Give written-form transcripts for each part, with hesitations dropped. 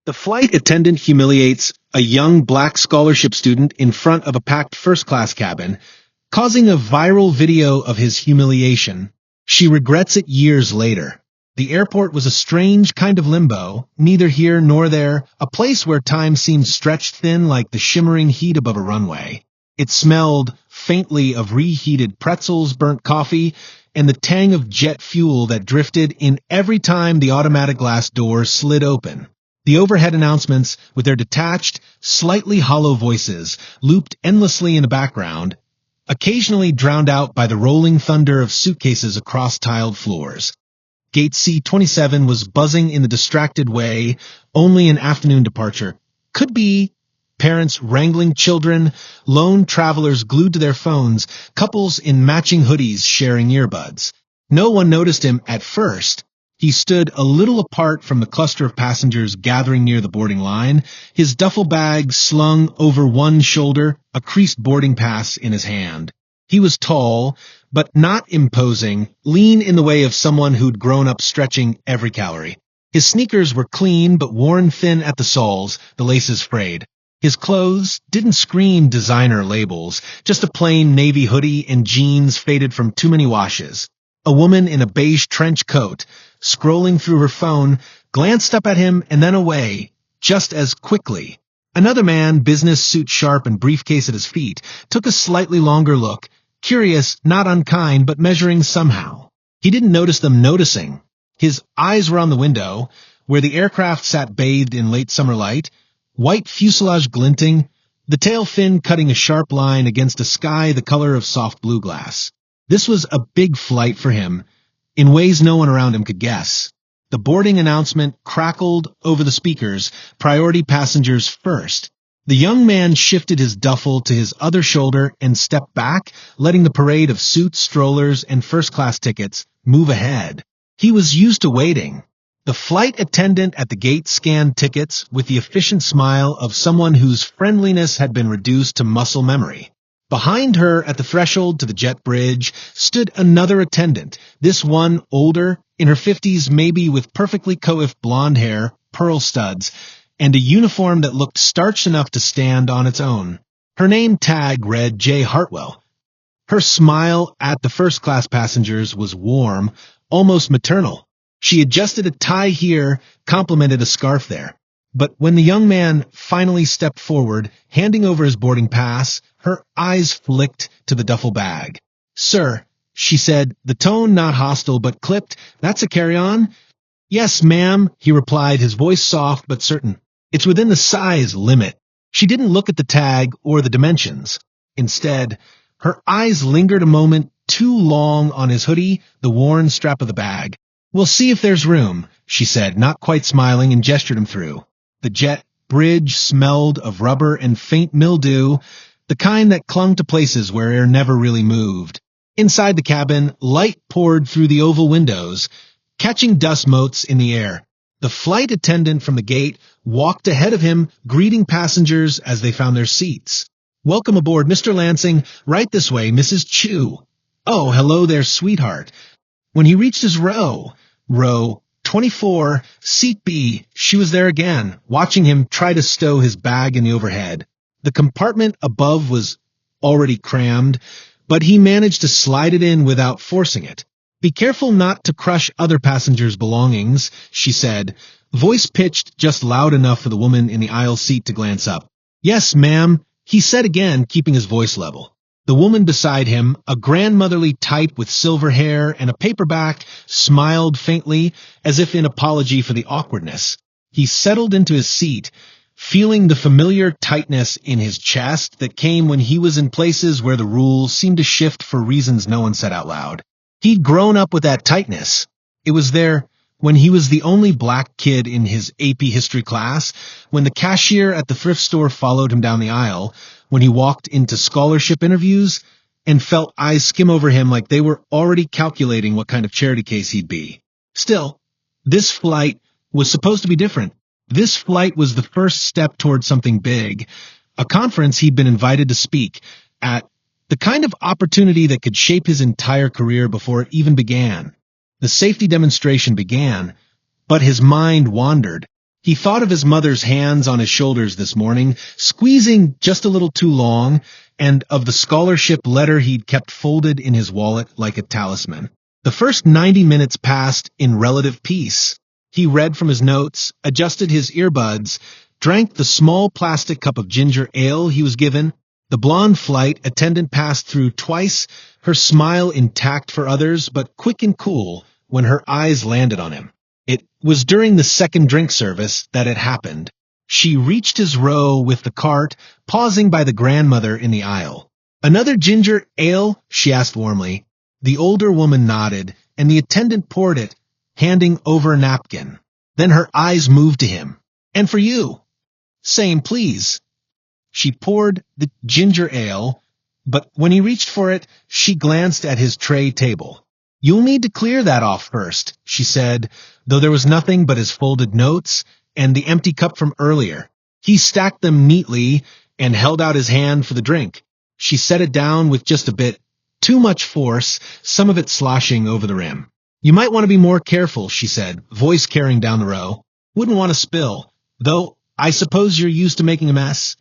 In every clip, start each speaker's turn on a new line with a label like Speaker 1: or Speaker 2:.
Speaker 1: The flight attendant humiliates a young black scholarship student in front of a packed first-class cabin, causing a viral video of his humiliation. She regrets it years later. The airport was a strange kind of limbo, neither here nor there, a place where time seemed stretched thin like the shimmering heat above a runway. It smelled faintly of reheated pretzels, burnt coffee, and the tang of jet fuel that drifted in every time the automatic glass door slid open. The overhead announcements, with their detached, slightly hollow voices, looped endlessly in the background, occasionally drowned out by the rolling thunder of suitcases across tiled floors. Gate C-27 was buzzing in the distracted way only an afternoon departure could be. Parents wrangling children, lone travelers glued to their phones, couples in matching hoodies sharing earbuds. No one noticed him at first. He stood a little apart from the cluster of passengers gathering near the boarding line, his duffel bag slung over one shoulder, a creased boarding pass in his hand. He was tall, but not imposing, lean in the way of someone who'd grown up stretching every calorie. His sneakers were clean but worn thin at the soles, the laces frayed. His clothes didn't scream designer labels, just a plain navy hoodie and jeans faded from too many washes. A woman in a beige trench coat, scrolling through her phone, glanced up at him and then away, just as quickly. Another man, business suit sharp and briefcase at his feet, took a slightly longer look, curious, not unkind, but measuring somehow. He didn't notice them noticing. His eyes were on the window, where the aircraft sat bathed in late summer light, white fuselage glinting, the tail fin cutting a sharp line against a sky the color of soft blue glass. This was a big flight for him, in ways no one around him could guess. The boarding announcement crackled over the speakers, priority passengers first. The young man shifted his duffel to his other shoulder and stepped back, letting the parade of suits, strollers, and first-class tickets move ahead. He was used to waiting. The flight attendant at the gate scanned tickets with the efficient smile of someone whose friendliness had been reduced to muscle memory. Behind her, at the threshold to the jet bridge, stood another attendant, this one older, in her 50s maybe, with perfectly coiffed blonde hair, pearl studs, and a uniform that looked starched enough to stand on its own. Her name tag read J. Hartwell. Her smile at the first-class passengers was warm, almost maternal. She adjusted a tie here, complimented a scarf there. But when the young man finally stepped forward, handing over his boarding pass, her eyes flicked to the duffel bag. "Sir," she said, the tone not hostile but clipped, "that's a carry-on?" "Yes, ma'am," he replied, his voice soft but certain. "It's within the size limit." She didn't look at the tag or the dimensions. Instead, her eyes lingered a moment too long on his hoodie, the worn strap of the bag. "We'll see if there's room," she said, not quite smiling, and gestured him through. The jet bridge smelled of rubber and faint mildew, the kind that clung to places where air never really moved. Inside the cabin, light poured through the oval windows, catching dust motes in the air. The flight attendant from the gate walked ahead of him, greeting passengers as they found their seats. "Welcome aboard, Mr. Lansing. Right this way, Mrs. Chu." "Oh, hello there, sweetheart." When he reached his row 24, seat B, she was there again, watching him try to stow his bag in the overhead. The compartment above was already crammed, but he managed to slide it in without forcing it. "Be careful not to crush other passengers' belongings," she said, voice pitched just loud enough for the woman in the aisle seat to glance up. "Yes, ma'am," he said again, keeping his voice level. The woman beside him, a grandmotherly type with silver hair and a paperback, smiled faintly, as if in apology for the awkwardness. He settled into his seat, feeling the familiar tightness in his chest that came when he was in places where the rules seemed to shift for reasons no one said out loud. He'd grown up with that tightness. It was there when he was the only black kid in his AP history class, when the cashier at the thrift store followed him down the aisle, when he walked into scholarship interviews and felt eyes skim over him like they were already calculating what kind of charity case he'd be. Still, this flight was supposed to be different. This flight was the first step toward something big, a conference he'd been invited to speak at, the kind of opportunity that could shape his entire career before it even began. The safety demonstration began, but his mind wandered. He thought of his mother's hands on his shoulders this morning, squeezing just a little too long, and of the scholarship letter he'd kept folded in his wallet like a talisman. The first 90 minutes passed in relative peace. He read from his notes, adjusted his earbuds, drank the small plastic cup of ginger ale he was given. The blonde flight attendant passed through twice, her smile intact for others, but quick and cool when her eyes landed on him. It was during the second drink service that it happened. She reached his row with the cart, pausing by the grandmother in the aisle. "Another ginger ale?" she asked warmly. The older woman nodded, and the attendant poured it, handing over a napkin. Then her eyes moved to him. "And for you." "Same, please." She poured the ginger ale, but when he reached for it, she glanced at his tray table. "You'll need to clear that off first," she said, though there was nothing but his folded notes and the empty cup from earlier. He stacked them neatly and held out his hand for the drink. She set it down with just a bit too much force, some of it sloshing over the rim. "You might want to be more careful," she said, voice carrying down the row. "Wouldn't want to spill, though I suppose you're used to making a mess."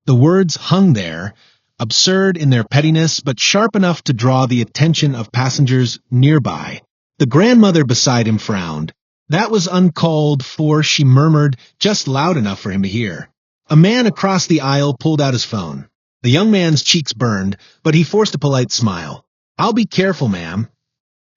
Speaker 1: The words hung there, absurd in their pettiness, but sharp enough to draw the attention of passengers nearby. The grandmother beside him frowned. "That was uncalled for," she murmured, just loud enough for him to hear. A man across the aisle pulled out his phone. The young man's cheeks burned, but he forced a polite smile. "I'll be careful, ma'am."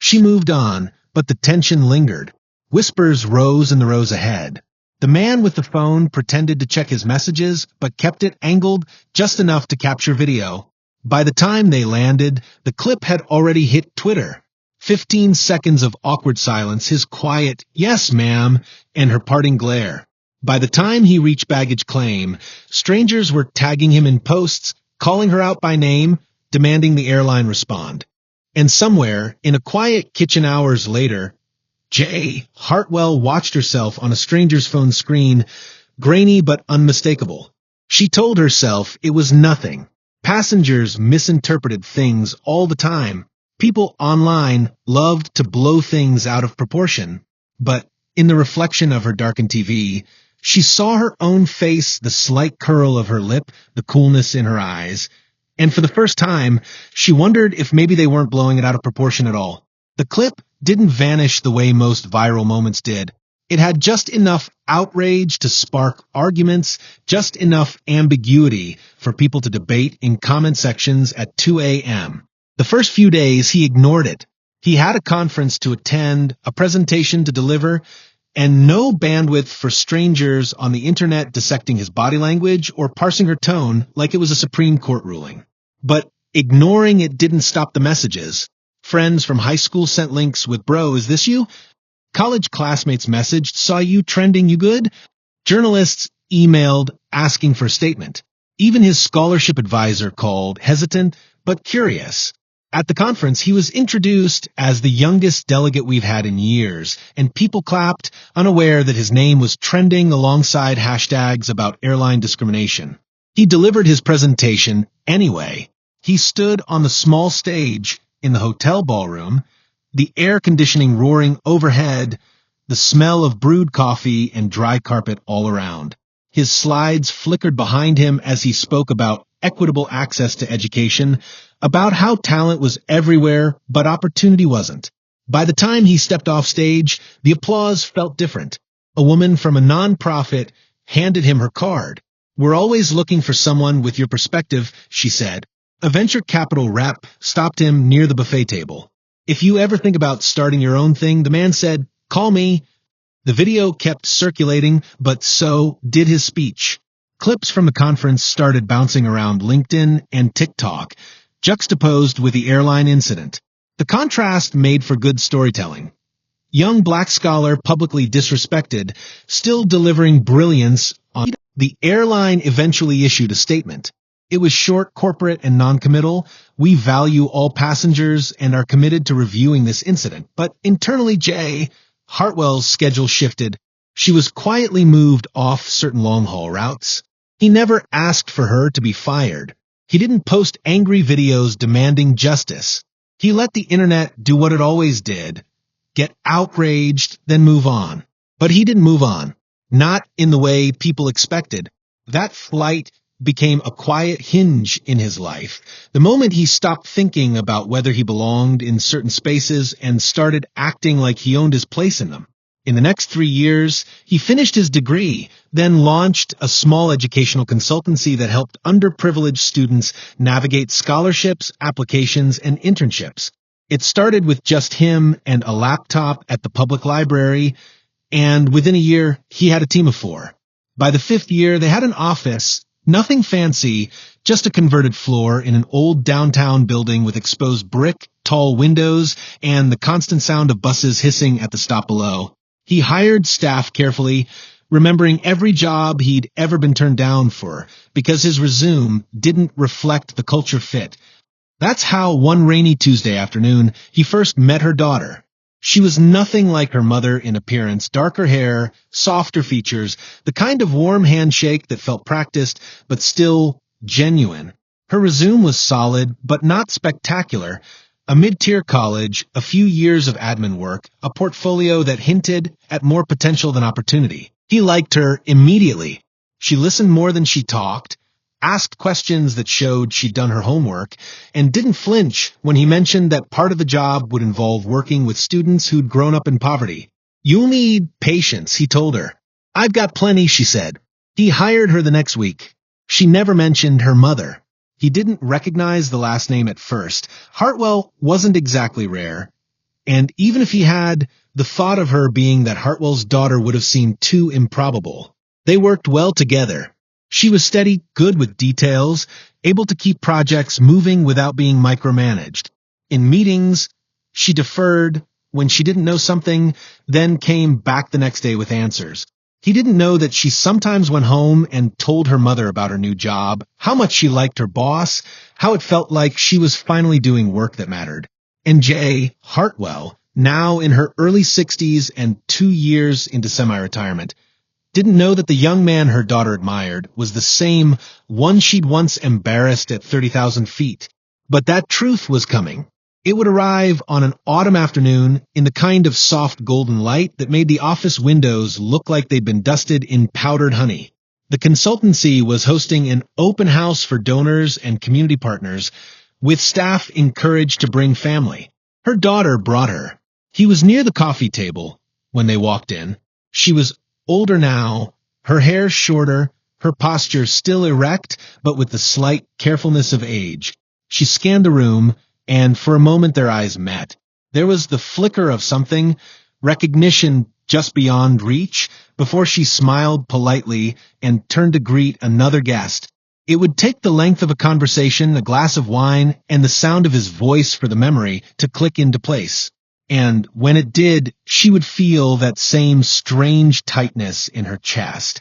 Speaker 1: She moved on, but the tension lingered. Whispers rose in the rows ahead. The man with the phone pretended to check his messages, but kept it angled just enough to capture video. By the time they landed, the clip had already hit Twitter. 15 seconds of awkward silence, his quiet, "Yes, ma'am," and her parting glare. By the time he reached baggage claim, strangers were tagging him in posts, calling her out by name, demanding the airline respond. And somewhere, in a quiet kitchen hours later, Jay Hartwell watched herself on a stranger's phone screen, grainy but unmistakable. She told herself it was nothing. Passengers misinterpreted things all the time. People online loved to blow things out of proportion. But in the reflection of her darkened TV, she saw her own face, the slight curl of her lip, the coolness in her eyes. And for the first time, she wondered if maybe they weren't blowing it out of proportion at all. The clip didn't vanish the way most viral moments did. It had just enough outrage to spark arguments, just enough ambiguity for people to debate in comment sections at 2 a.m. The first few days, he ignored it. He had a conference to attend, a presentation to deliver, and no bandwidth for strangers on the internet dissecting his body language or parsing her tone like it was a Supreme Court ruling. But ignoring it didn't stop the messages. Friends from high school sent links with, "Bro, is this you?" College classmates messaged, "Saw you trending, you good?" Journalists emailed asking for a statement. Even his scholarship advisor called, hesitant but curious. At the conference, he was introduced as the youngest delegate we've had in years, and people clapped, unaware that his name was trending alongside hashtags about airline discrimination. He delivered his presentation anyway. He stood on the small stage in the hotel ballroom, the air conditioning roaring overhead, the smell of brewed coffee and dry carpet all around. His slides flickered behind him as he spoke about equitable access to education, about how talent was everywhere, but opportunity wasn't. By the time he stepped off stage, the applause felt different. A woman from a nonprofit handed him her card. "We're always looking for someone with your perspective," she said. A venture capital rep stopped him near the buffet table. "If you ever think about starting your own thing," the man said, "call me." The video kept circulating, but so did his speech. Clips from the conference started bouncing around LinkedIn and TikTok, juxtaposed with the airline incident. The contrast made for good storytelling. Young black scholar publicly disrespected, still delivering brilliance on. The airline eventually issued a statement. It was short, corporate, and non-committal. "We value all passengers and are committed to reviewing this incident." But internally, Jay Hartwell's schedule shifted. She was quietly moved off certain long-haul routes. He never asked for her to be fired. He didn't post angry videos demanding justice. He let the internet do what it always did, get outraged, then move on. But he didn't move on. not in the way people expected. That flight became a quiet hinge in his life. The moment he stopped thinking about whether he belonged in certain spaces and started acting like he owned his place in them. In the next 3 years, he finished his degree, then launched a small educational consultancy that helped underprivileged students navigate scholarships, applications, and internships. It started with just him and a laptop at the public library, and within a year, he had a team of 4. By the 5th year, they had an office, nothing fancy, just a converted floor in an old downtown building with exposed brick, tall windows, and the constant sound of buses hissing at the stop below. He hired staff carefully, remembering every job he'd ever been turned down for, because his resume didn't reflect the culture fit. That's how one rainy Tuesday afternoon he first met her daughter. She was nothing like her mother in appearance, darker hair, softer features, the kind of warm handshake that felt practiced, but still genuine. Her resume was solid, but not spectacular. A mid-tier college, a few years of admin work, a portfolio that hinted at more potential than opportunity. He liked her immediately. She listened more than she talked, asked questions that showed she'd done her homework, and didn't flinch when he mentioned that part of the job would involve working with students who'd grown up in poverty. "You'll need patience," he told her. "I've got plenty," she said. He hired her the next week. She never mentioned her mother. He didn't recognize the last name at first. Hartwell wasn't exactly rare, and even if he had, the thought of her being that Hartwell's daughter would have seemed too improbable. They worked well together. She was steady, good with details, able to keep projects moving without being micromanaged. In meetings, she deferred. When she didn't know something, then came back the next day with answers. He didn't know that she sometimes went home and told her mother about her new job, how much she liked her boss, how it felt like she was finally doing work that mattered. And Jay Hartwell, now in her early 60s and 2 years into semi-retirement, didn't know that the young man her daughter admired was the same one she'd once embarrassed at 30,000 feet. But that truth was coming. It would arrive on an autumn afternoon in the kind of soft golden light that made the office windows look like they'd been dusted in powdered honey. The consultancy was hosting an open house for donors and community partners, with staff encouraged to bring family. Her daughter brought her. He was near the coffee table when they walked in. She was older now, her hair shorter, her posture still erect, but with the slight carefulness of age. She scanned the room, and for a moment their eyes met. There was the flicker of something, recognition just beyond reach, before she smiled politely and turned to greet another guest. It would take the length of a conversation, a glass of wine, and the sound of his voice for the memory to click into place. And when it did, she would feel that same strange tightness in her chest.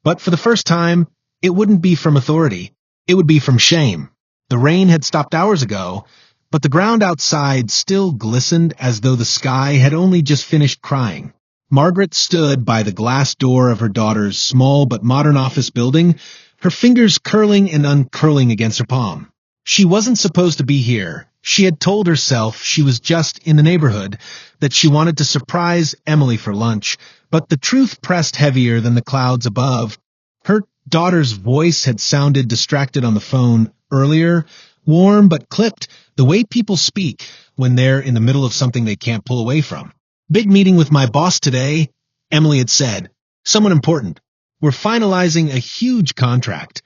Speaker 1: But for the first time, it wouldn't be from authority. It would be from shame. The rain had stopped hours ago, but the ground outside still glistened as though the sky had only just finished crying. Margaret stood by the glass door of her daughter's small but modern office building, her fingers curling and uncurling against her palm. She wasn't supposed to be here. She had told herself she was just in the neighborhood, that she wanted to surprise Emily for lunch, but the truth pressed heavier than the clouds above. Her daughter's voice had sounded distracted on the phone earlier, warm but clipped, the way people speak when they're in the middle of something they can't pull away from. "Big meeting with my boss today," Emily had said. "Someone important. We're finalizing a huge contract."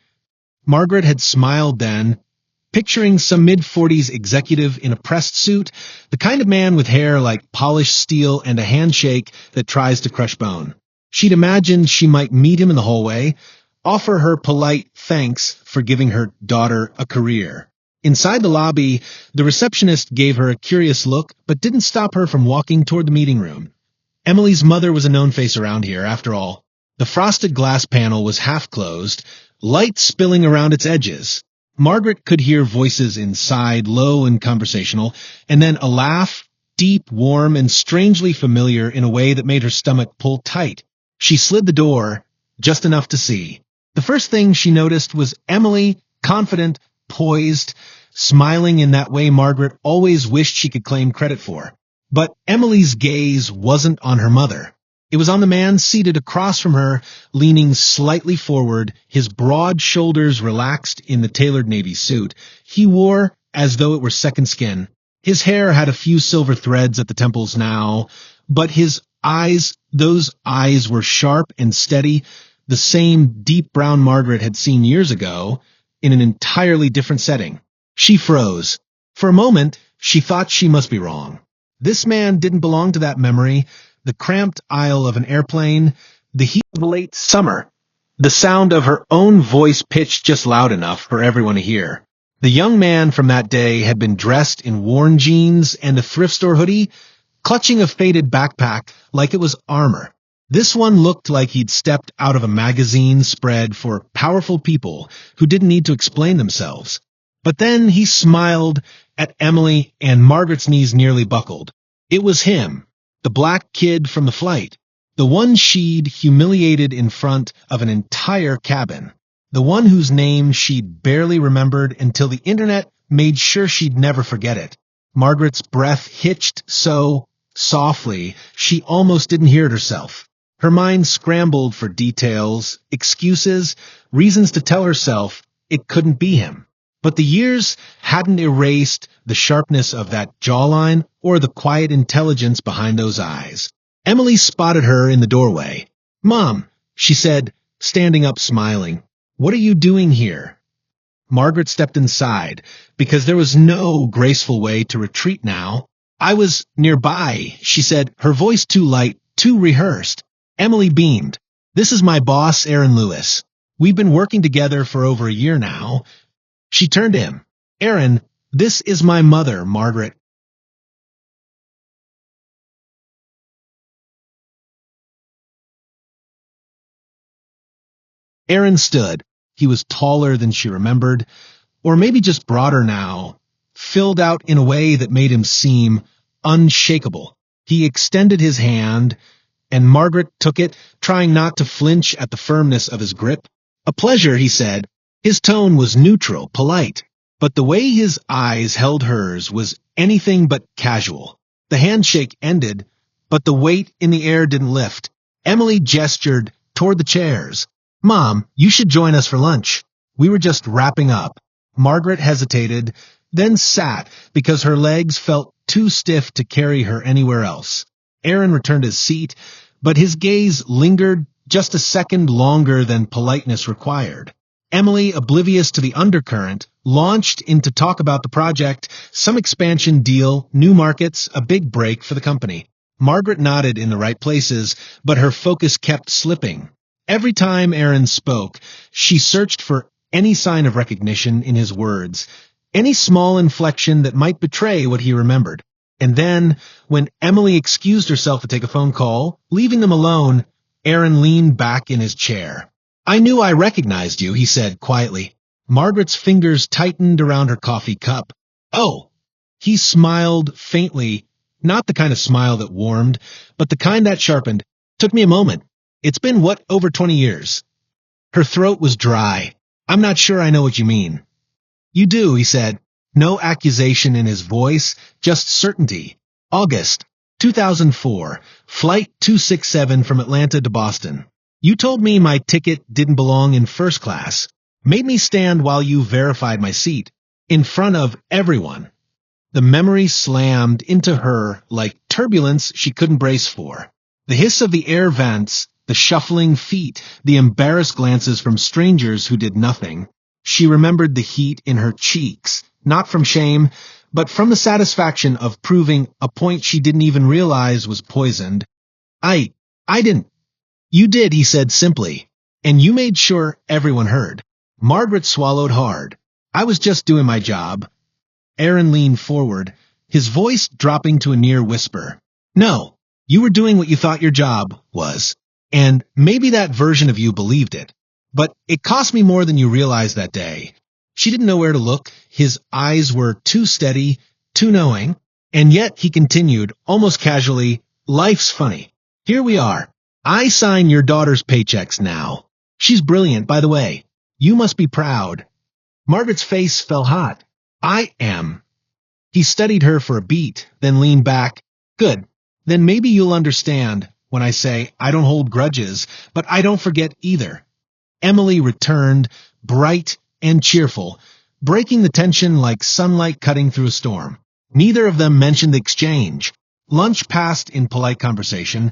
Speaker 1: Margaret had smiled then, picturing some mid-40s executive in a pressed suit, the kind of man with hair like polished steel and a handshake that tries to crush bone. She'd imagined she might meet him in the hallway, offer her polite thanks for giving her daughter a career. Inside the lobby, the receptionist gave her a curious look, but didn't stop her from walking toward the meeting room. Emily's mother was a known face around here, after all. The frosted glass panel was half closed, light spilling around its edges. Margaret could hear voices inside, low and conversational, and then a laugh, deep, warm, and strangely familiar in a way that made her stomach pull tight. She slid the door, just enough to see. The first thing she noticed was Emily, confident, poised, smiling in that way Margaret always wished she could claim credit for. But Emily's gaze wasn't on her mother. It was on the man seated across from her, leaning slightly forward, his broad shoulders relaxed in the tailored navy suit he wore as though it were second skin. His hair had a few silver threads at the temples now, but his eyes, those eyes were sharp and steady, the same deep brown Margaret had seen years ago, in an entirely different setting. She froze. For a moment, she thought she must be wrong. This man didn't belong to that memory, the cramped aisle of an airplane, the heat of late summer, the sound of her own voice pitched just loud enough for everyone to hear. The young man from that day had been dressed in worn jeans and a thrift store hoodie, clutching a faded backpack like it was armor. This one looked like he'd stepped out of a magazine spread for powerful people who didn't need to explain themselves. But then he smiled at Emily and Margaret's knees nearly buckled. It was him, the black kid from the flight, the one she'd humiliated in front of an entire cabin, the one whose name she'd barely remembered until the internet made sure she'd never forget it. Margaret's breath hitched so softly she almost didn't hear it herself. Her mind scrambled for details, excuses, reasons to tell herself it couldn't be him. But the years hadn't erased the sharpness of that jawline or the quiet intelligence behind those eyes. Emily spotted her in the doorway. "Mom," she said, standing up smiling. "What are you doing here?" Margaret stepped inside, because there was no graceful way to retreat now. "I was nearby," she said, her voice too light, too rehearsed. Emily beamed. "This is my boss, Aaron Lewis. We've been working together for over a year now." She turned to him. "Aaron, this is my mother, Margaret." Aaron stood. He was taller than she remembered, or maybe just broader now, filled out in a way that made him seem unshakable. He extended his hand, and Margaret took it, trying not to flinch at the firmness of his grip. "A pleasure," he said. His tone was neutral, polite, but the way his eyes held hers was anything but casual. The handshake ended, but the weight in the air didn't lift. Emily gestured toward the chairs. "Mom, you should join us for lunch. We were just wrapping up." Margaret hesitated, then sat because her legs felt too stiff to carry her anywhere else. Aaron returned his seat, but his gaze lingered just a second longer than politeness required. Emily, oblivious to the undercurrent, launched into talk about the project, some expansion deal, new markets, a big break for the company. Margaret nodded in the right places, but her focus kept slipping. Every time Aaron spoke, she searched for any sign of recognition in his words, any small inflection that might betray what he remembered. And then, when Emily excused herself to take a phone call, leaving them alone, Aaron leaned back in his chair. "I knew I recognized you," he said quietly. Margaret's fingers tightened around her coffee cup. "Oh!" He smiled faintly, not the kind of smile that warmed, but the kind that sharpened. "Took me a moment. It's been, over 20 years?" Her throat was dry. "I'm not sure I know what you mean." "You do," he said. No accusation in his voice, just certainty. "August 2004, Flight 267 from Atlanta to Boston. You told me my ticket didn't belong in first class. Made me stand while you verified my seat. In front of everyone." The memory slammed into her like turbulence she couldn't brace for. The hiss of the air vents, the shuffling feet, the embarrassed glances from strangers who did nothing. She remembered the heat in her cheeks, not from shame, but from the satisfaction of proving a point she didn't even realize was poisoned. I didn't." "You did," he said simply, "and you made sure everyone heard." Margaret swallowed hard. "I was just doing my job." Aaron leaned forward, his voice dropping to a near whisper. "No, you were doing what you thought your job was. And maybe that version of you believed it. But it cost me more than you realized that day." She didn't know where to look. His eyes were too steady, too knowing. And yet, he continued, almost casually, "Life's funny. Here we are. I sign your daughter's paychecks now. She's brilliant, by the way. You must be proud." Margaret's face fell hot. "I am." He studied her for a beat, then leaned back. "Good. Then maybe you'll understand when I say I don't hold grudges, but I don't forget either. Emily returned, bright and cheerful, breaking the tension like sunlight cutting through a storm. Neither of them mentioned the exchange. Lunch passed in polite conversation,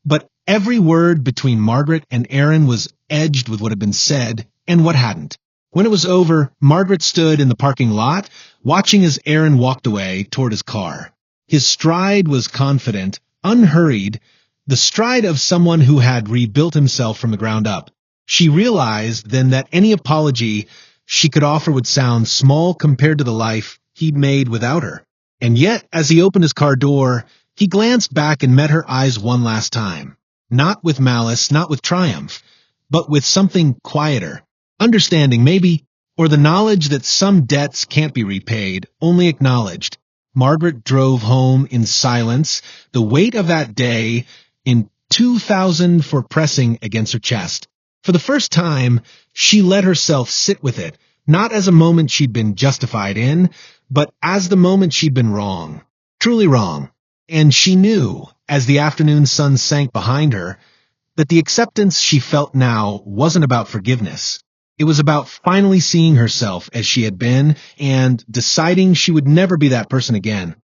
Speaker 1: but every word between Margaret and Aaron was edged with what had been said and what hadn't. When it was over, Margaret stood in the parking lot, watching as Aaron walked away toward his car. His stride was confident, unhurried, the stride of someone who had rebuilt himself from the ground up. She realized then that any apology she could offer would sound small compared to the life he'd made without her. And yet, as he opened his car door, he glanced back and met her eyes one last time. Not with malice, not with triumph, but with something quieter. Understanding, maybe, or the knowledge that some debts can't be repaid, only acknowledged. Margaret drove home in silence, the weight of that day in 2,000 for pressing against her chest. For the first time, she let herself sit with it, not as a moment she'd been justified in, but as the moment she'd been wrong, truly wrong. And she knew, as the afternoon sun sank behind her, that the acceptance she felt now wasn't about forgiveness. It was about finally seeing herself as she had been and deciding she would never be that person again.